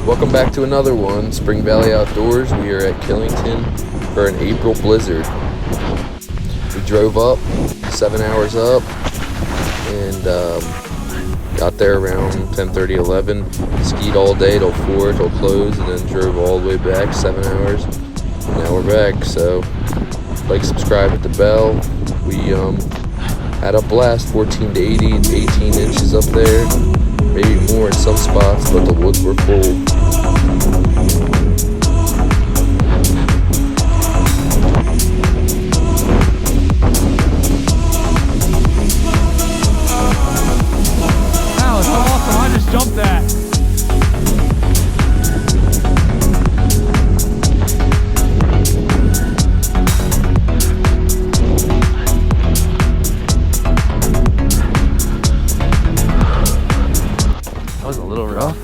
Welcome back to another one, Spring Valley Outdoors. We are at Killington for an April blizzard. We drove up, 7 hours up, and got there around 10:30, 11. Skied all day till 4 till close, and then drove all the way back 7 hours. And now we're back. So, like, subscribe, hit the bell. We had a blast, 14 to 18 inches up there. Maybe more in some spots, but the woods were full. That was awesome. I just jumped that. That was a little rough.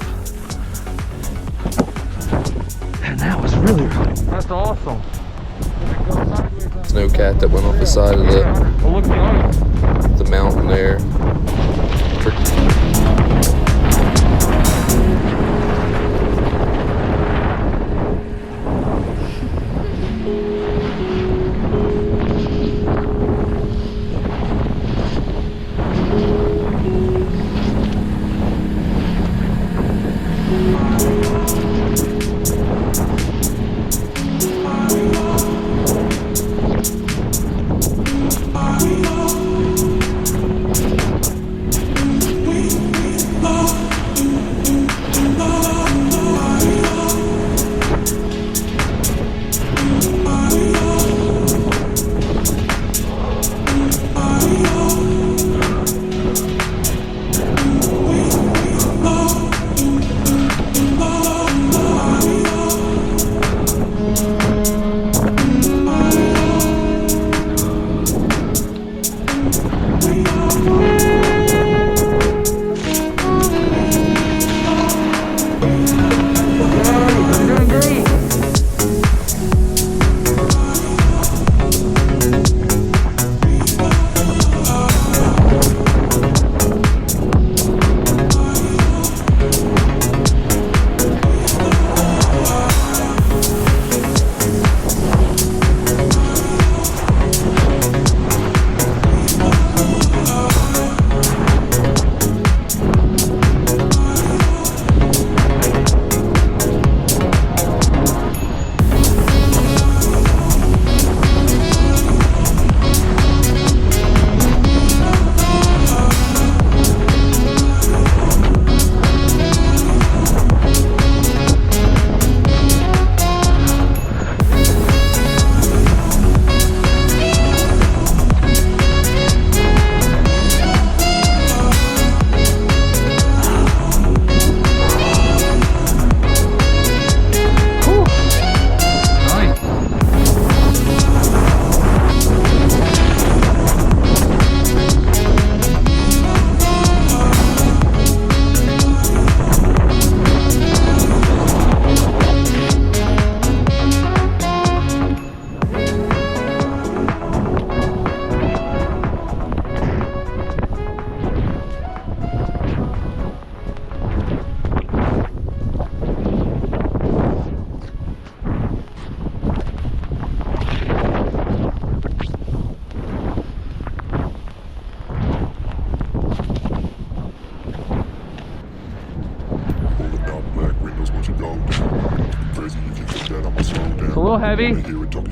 And that was really rough. That's awesome. Snowcat that went off the side of the mountain there. It's a little heavy. Yeah. Hear it talking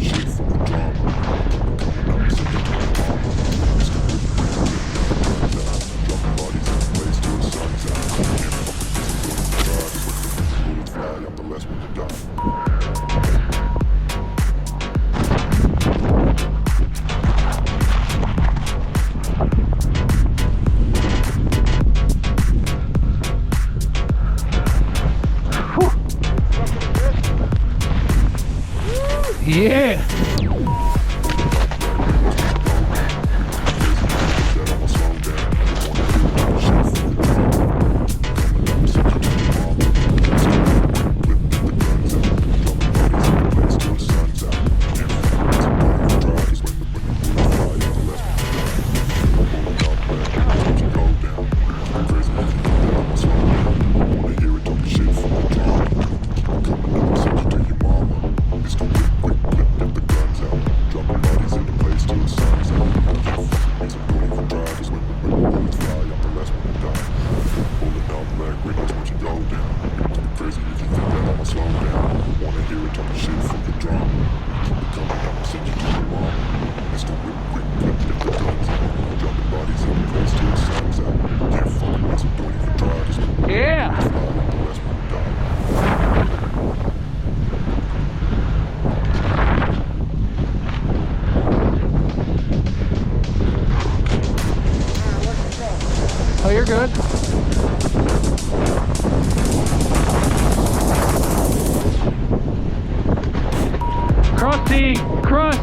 shit from the drum. Crusty! Crust!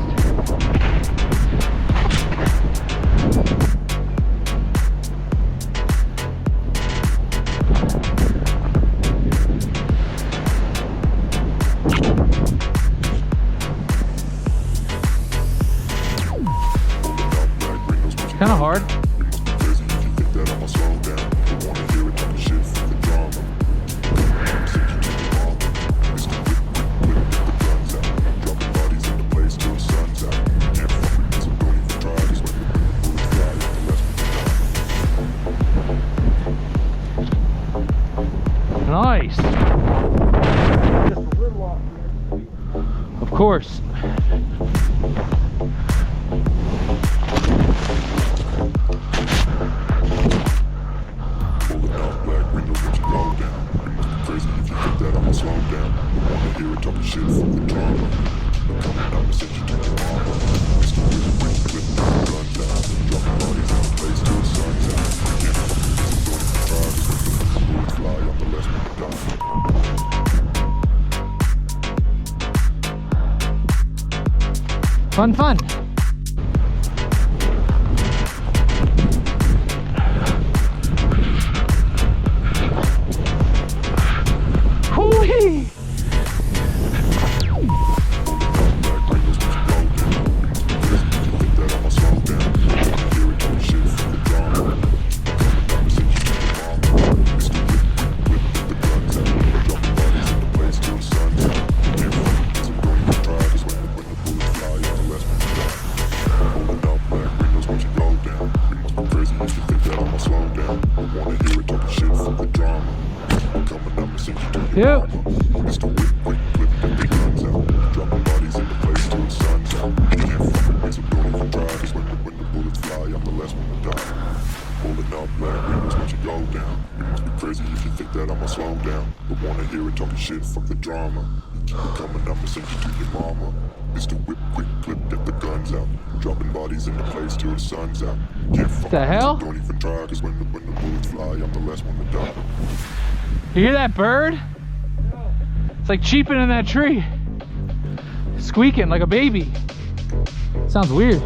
Kind of hard. Nice. Of course. Fun, fun. Hoo-wee! Yep. Crazy if you think that I'ma slow down. But wanna hear it talking shit, fuck the drama. Keep it coming, I'ma send you to your mama. Mr. Whip, quick clip, get the guns out. Dropping bodies in the place till the sun's out. Can't fuck The hell? Don't even try, cause when the bullets fly, I'm the last one to die. You hear that bird? It's like cheeping in that tree. Squeaking like a baby. Sounds weird.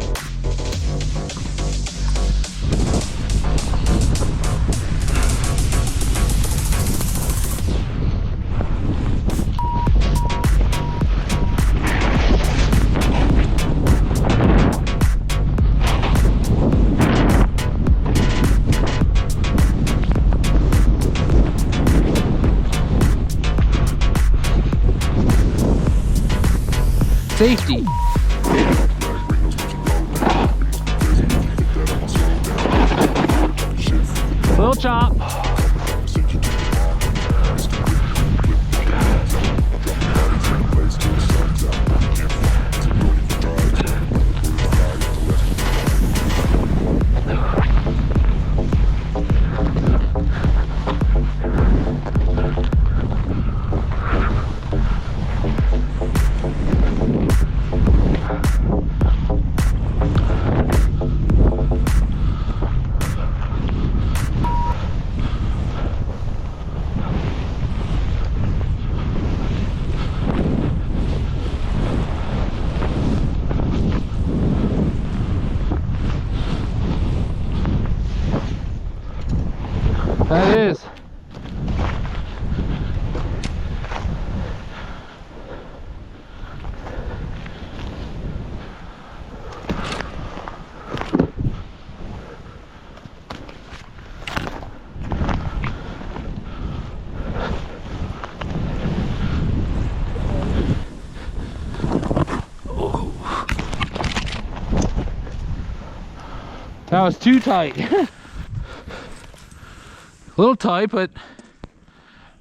Safety. Little chop. That is. That was too tight. A little tight, but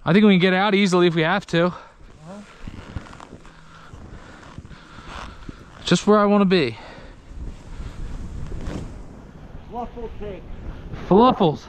I think we can get out easily if we have to. Just where I want to be. Fluffle cake. Fluffles.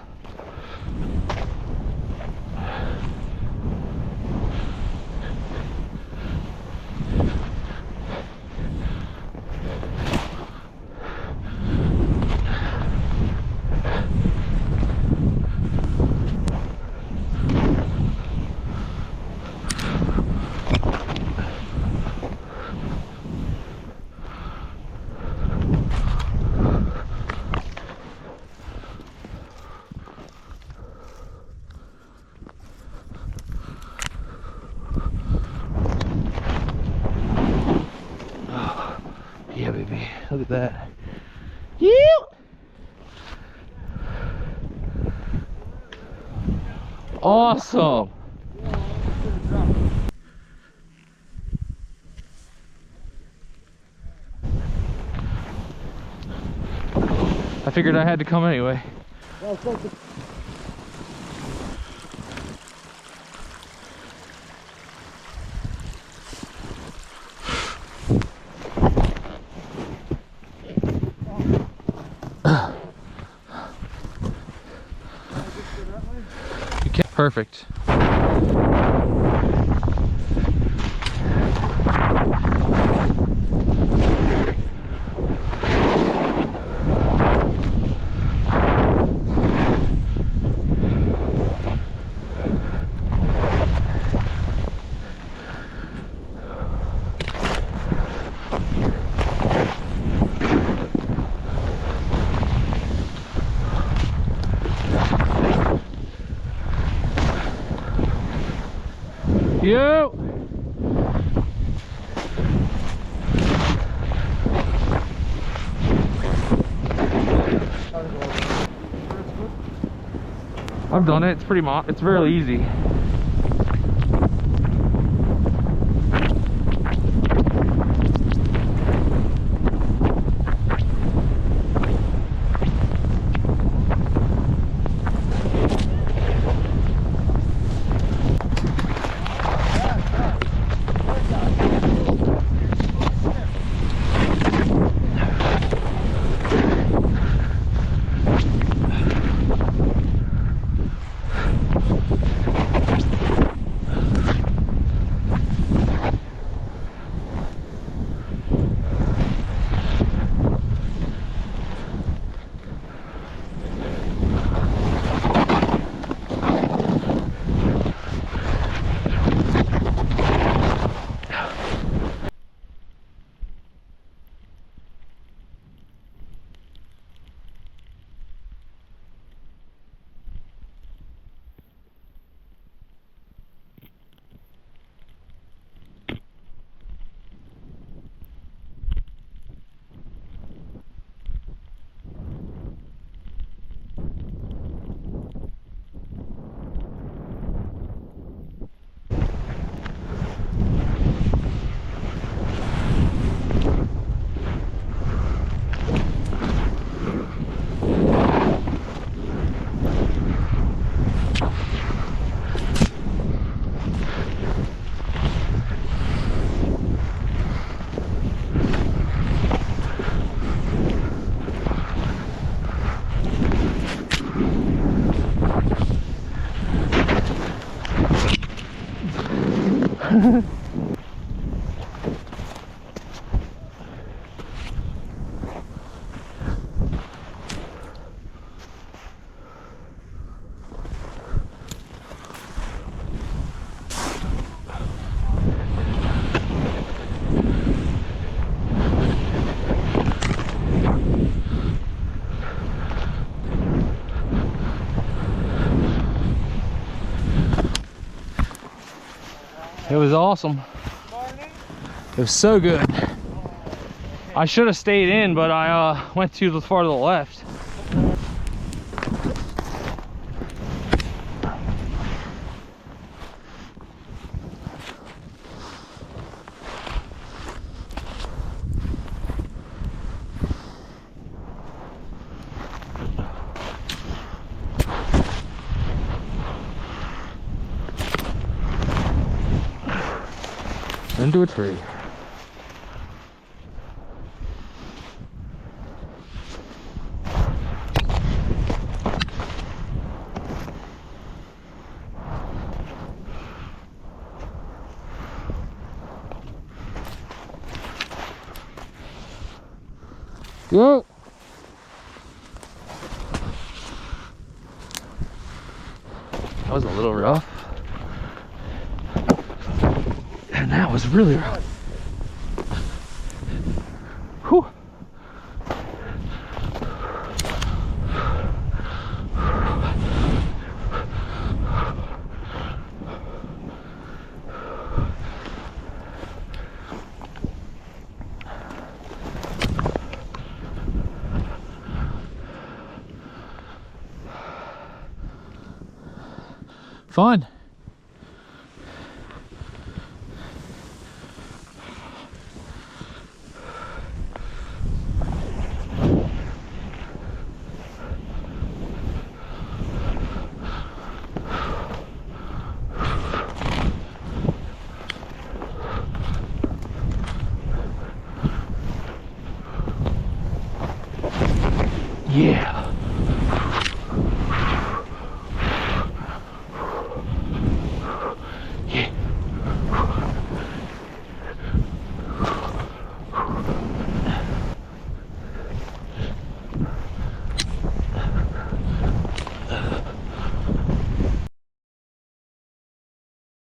at that. You. Awesome. I figured I had to come anyway. Well, it's like the You can't. Perfect. You. I've done it. It's pretty it's really easy. It was awesome. It was so good. I should have stayed in, but I went too far to the left. Into a tree. Go. That was a little rough. And that was really rough. Whew. Fun. Yeah.